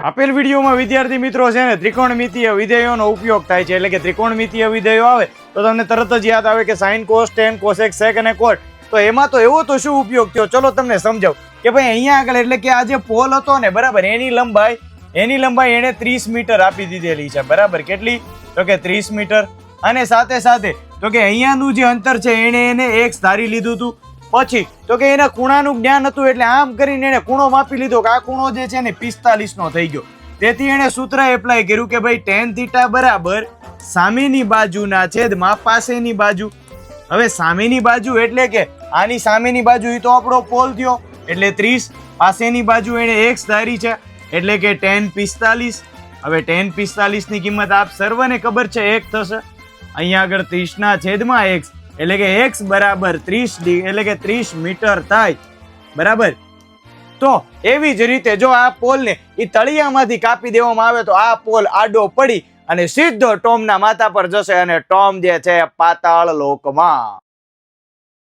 આપેલ વિડીયોમાં વિદ્યાર્થી મિત્રો છે ને ત્રિકોણમિતીય વિધેયોનો ઉપયોગ થાય છે, એટલે કે ત્રિકોણમિતીય વિધેયો આવે તો તમને તરત જ યાદ આવે કે સાઇન કોસ ટેન કોસેક સેક અને કોટ. તો એમાં તો એવો તો શું ઉપયોગ થયો, ચલો તમને સમજાવું કે ભાઈ અહીંયા આગળ એટલે કે આ જે પોલ હતો ને બરાબર, એની લંબાઈ એને 30 મીટર આપી દીધેલી છે બરાબર. કેટલી? તો કે 30 મીટર. અને સાથે સાથે તો કે અહીંયાનું જે અંતર છે એને x ધારી લીધું હતું. પછી તો કે એના ખૂણાનું જ્ઞાન હતું એટલે આમ કરીને એને ખૂણો માપી લીધો કે આ ખૂણો જે છે ને 45 નો થઈ ગયો. તેથી એને સૂત્ર એપ્લાય કર્યું કે ભાઈ tan θ બરાબર સામેની બાજુના છેદમાં પાસેની બાજુ. હવે સામેની બાજુ એટલે કે આની સામેની બાજુ એ તો આપણો પોલ થયો એટલે 30, પાસેની બાજુ એને x ધારી છે એટલે કે tan 45. હવે tan 45 ની કિંમત આપ સર્વને ખબર છે 1 થશે. અહીંયા આગળ 30 ના છેદમાં x એટલે કે x બરાબર 30 એટલે કે 30 મીટર થાય બરાબર. તો એવી જ રીતે જો આ પોલને એ તળિયામાંથી કાપી દેવામાં આવે તો આ પોલ આડો પડી અને સીધો ટોમના માથા પર જશે અને ટોમ જે છે પાતાળ લોકમાં.